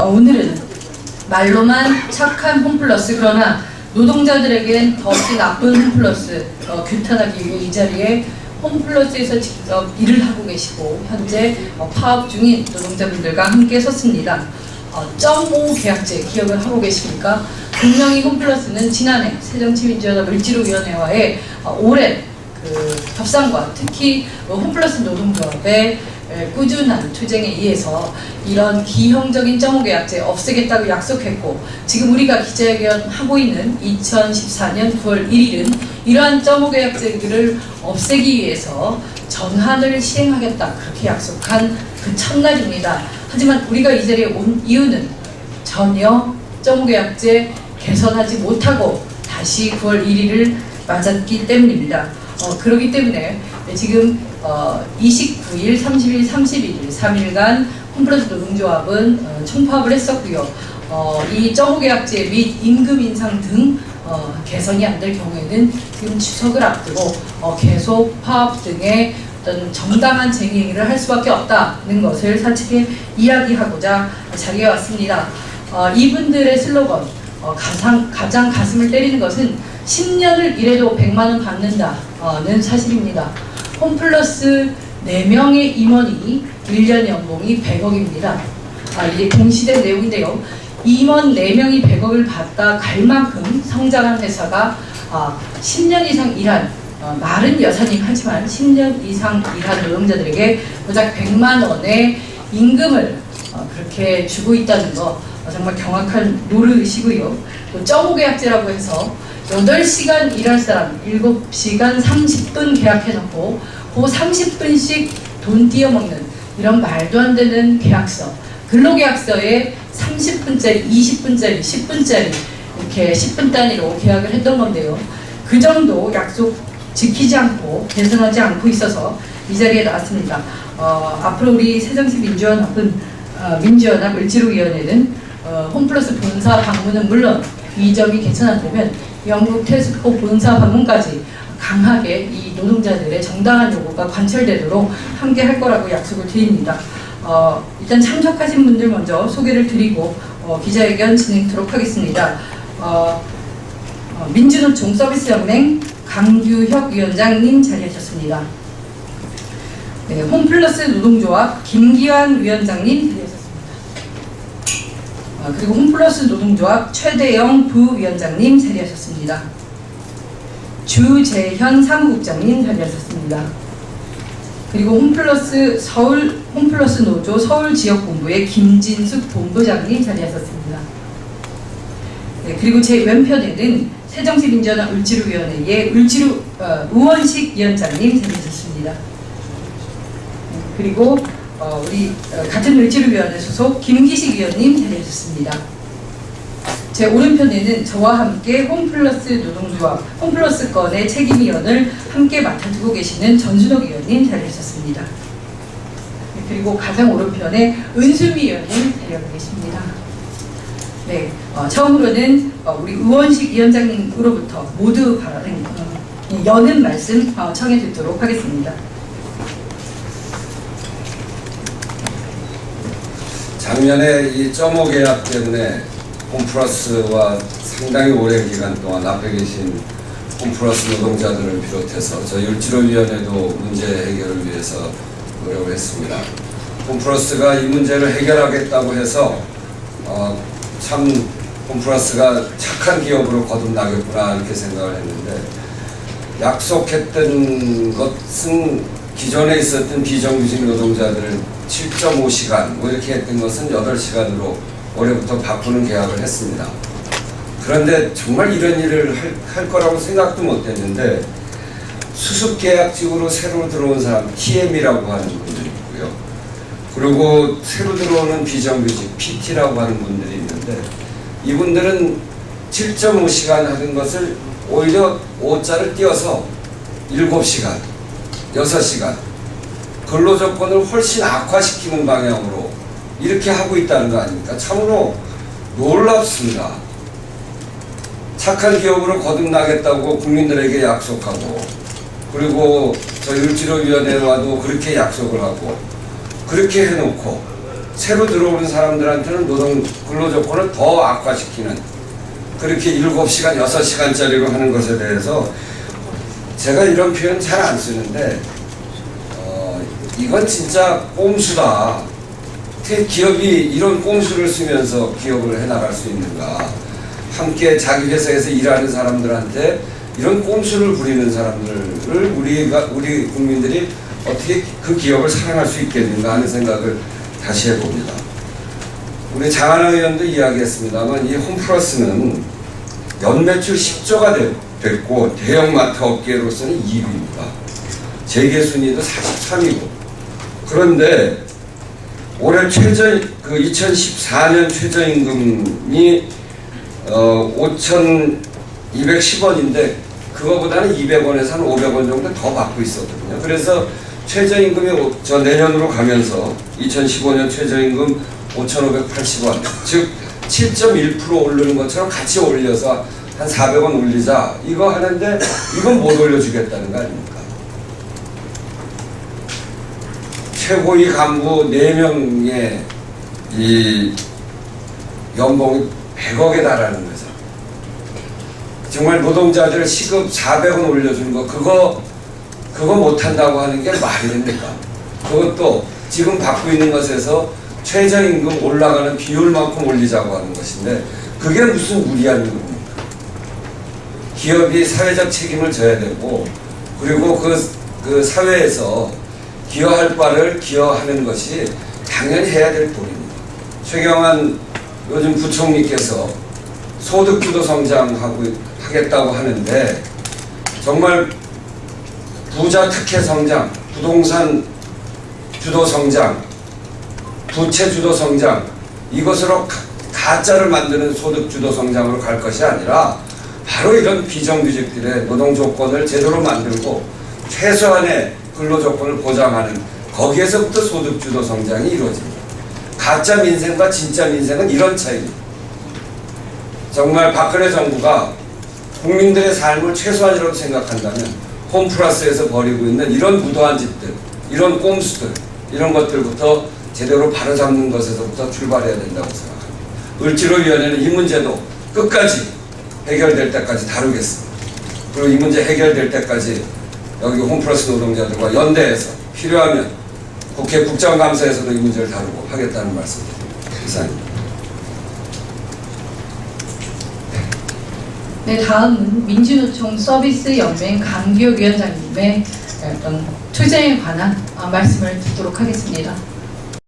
오늘은 말로만 착한 홈플러스, 그러나 노동자들에겐 더없이 나쁜 홈플러스 규탄하기 위해 이 자리에 홈플러스에서 직접 일을 하고 계시고 현재 파업 중인 노동자분들과 함께 섰습니다. 0.5 계약제 기억을 하고 계십니까? 분명히 홈플러스는 지난해 새정치민주연합 을지로위원회와의 오랜 협상과 특히 홈플러스 노동조합의 꾸준한 투쟁에 의해서 이런 기형적인 0.5 계약제 없애겠다고 약속했고, 지금 우리가 기자회견 하고 있는 2014년 9월 1일은 이러한 0.5 계약제들을 없애기 위해서 전환을 시행하겠다 그렇게 약속한 그 첫날입니다. 하지만 우리가 이 자리에 온 이유는 전혀 0.5 계약제 개선하지 못하고 다시 9월 1일을 맞았기 때문입니다. 그렇기 때문에 지금 29일, 30일, 31일 3일간 홈플러스 노동조합은 총파업을 했었고요. 이 0.5 계약제 및 임금 인상 등 개선이 안 될 경우에는 지금 추석을 앞두고 계속 파업 등의 어떤 정당한 쟁의 행위를 할 수밖에 없다는 것을 사측에 이야기하고자 자리에 왔습니다. 이분들의 슬로건, 가장 가슴을 때리는 것은 10년을 일해도 100만 원 받는다는 사실입니다. 홈플러스 4명의 임원이 1년 연봉이 100억입니다. 이게 공시된 내용인데요. 임원 4명이 100억을 받다 갈 만큼 성장한 회사가 10년 이상 일한, 말은 여사님 하지만 10년 이상 일한 노동자들에게 고작 100만 원의 임금을 그렇게 주고 있다는 거 정말 경악한 노릇이고요. 또 0.5 계약제라고 해서 8시간 일할 사람 7시간 30분 계약해놓고 그 30분씩 돈 띄어먹는 이런 말도 안 되는 계약서, 근로계약서에 30분짜리, 20분짜리, 10분짜리 이렇게 10분 단위로 계약을 했던 건데요. 그 정도 약속 지키지 않고 개선하지 않고 있어서 이 자리에 나왔습니다. 앞으로 우리 새정치민주연합은 민주연합 을지로위원회는 홈플러스 본사 방문은 물론 이 점이 개선 안 되면 영국 테스코 본사 방문까지 강하게 이 노동자들의 정당한 요구가 관철되도록 함께 할 거라고 약속을 드립니다. 일단 참석하신 분들 먼저 소개를 드리고 기자회견 진행하도록 하겠습니다. 민주노총 서비스연맹 강규혁 위원장님 자리하셨습니다. 네, 홈플러스 노동조합 김기환 위원장님 자리하셨습니다. 그리고 홈플러스 노동조합 최대영 부위원장님 자리하셨습니다. 주재현 사무국장님 자리하셨습니다. 그리고 홈플러스 노조 서울지역본부의 김진숙 본부장님 자리하셨습니다. 네, 그리고 제 왼편에는 새정치민주연합 을지로위원회의 우원식 위원장님 자리하셨습니다. 네, 그리고 우리 같은 을지로위원회 소속 김기식 위원님 자리하셨습니다. 제 오른편에는 저와 함께 홈플러스 노동조합 홈플러스 건의 책임위원을 함께 맡아두고 계시는 전순옥 위원님 자리하셨습니다. 네, 그리고 가장 오른편에 은수미 위원님 자리하고 계십니다. 네, 처음으로는 우리 우원식 위원장님으로부터 모두 여는 말씀 청해 듣도록 하겠습니다. 작년에 이 0.5 계약 때문에 홈플러스와 상당히 오랜 기간 동안 앞에 계신 홈플러스 노동자들을 비롯해서 저희 을지로위원회도 문제 해결을 위해서 노력을 했습니다. 홈플러스가 이 문제를 해결하겠다고 해서 참 홈플러스가 착한 기업으로 거듭나겠구나 이렇게 생각을 했는데, 약속했던 것은 기존에 있었던 비정규직 노동자들을 7.5시간 뭐 이렇게 했던 것은 8시간으로 올해부터 바꾸는 계약을 했습니다. 그런데 정말 이런 일을 할 거라고 생각도 못했는데, 수습계약직으로 새로 들어온 사람 TM이라고 하는 분들이 있고요. 그리고 새로 들어오는 비정규직 PT라고 하는 분들이 있는데, 이분들은 7.5시간 하는 것을 오히려 5자를 띄어서 7시간, 6시간 근로조건을 훨씬 악화시키는 방향으로 이렇게 하고 있다는 거 아닙니까? 참으로 놀랍습니다. 착한 기업으로 거듭나겠다고 국민들에게 약속하고, 그리고 저희 을지로위원회와도 그렇게 약속을 하고 그렇게 해놓고 새로 들어오는 사람들한테는 노동 근로 조건을 더 악화시키는 그렇게 7시간, 6시간짜리로 하는 것에 대해서 제가 이런 표현 잘 안 쓰는데 이건 진짜 꼼수다. 어떻게 기업이 이런 꼼수를 쓰면서 기업을 해나갈 수 있는가. 함께 자기 회사에서 일하는 사람들한테 이런 꼼수를 부리는 사람들을 우리 국민들이 어떻게 그 기업을 사랑할 수 있겠는가 하는 생각을 다시 해봅니다. 우리 장하나 의원도 이야기했습니다만 이 홈플러스는 연매출 10조가 됐고 대형마트 업계로서는 2위입니다. 재계 순위도 43위고 그런데 올해 2014년 최저임금이 5,210원인데 그거보다는 200원에서 한 500원 정도 더 받고 있었거든요. 그래서 최저임금이 내년으로 가면서 2015년 최저임금 5,580원, 즉 7.1% 오르는 것처럼 같이 올려서 한 400원 올리자 이거 하는데 이건 못 올려주겠다는 거 아닙니까? 최고위 간부 4명의 이 연봉이 100억에 달하는 거죠. 정말 노동자들 시급 400원 올려주는 거 그거 못한다고 하는 게 말이 됩니까? 그것도 지금 받고 있는 것에서 최저임금 올라가는 비율만큼 올리자고 하는 것인데 그게 무슨 무리한 겁니까? 기업이 사회적 책임을 져야 되고 그리고 그 사회에서 기여할 바를 기여하는 것이 당연히 해야 될 도리입니다. 최경환 요즘 부총리께서 소득주도 성장하겠다고 하는데 정말 부자 특혜 성장, 부동산 주도 성장, 부채 주도 성장 이것으로 가짜를 만드는 소득 주도 성장으로 갈 것이 아니라 바로 이런 비정규직들의 노동 조건을 제대로 만들고 최소한의 근로 조건을 보장하는 거기에서부터 소득 주도 성장이 이루어집니다. 가짜 민생과 진짜 민생은 이런 차이입니다. 정말 박근혜 정부가 국민들의 삶을 최소한이라고 생각한다면 홈플러스에서 벌이고 있는 이런 무도한 짓들, 이런 꼼수들, 이런 것들부터 제대로 바로잡는 것에서부터 출발해야 된다고 생각합니다. 을지로위원회는 이 문제도 끝까지 해결될 때까지 다루겠습니다. 그리고 이 문제 해결될 때까지 여기 홈플러스 노동자들과 연대해서 필요하면 국회 국정감사에서도 이 문제를 다루고 하겠다는 말씀입니다. 이상입니다. 네, 다음은 민주노총 서비스연맹 강기혁 위원장님의 어떤 투쟁에 관한 말씀을 듣도록 하겠습니다.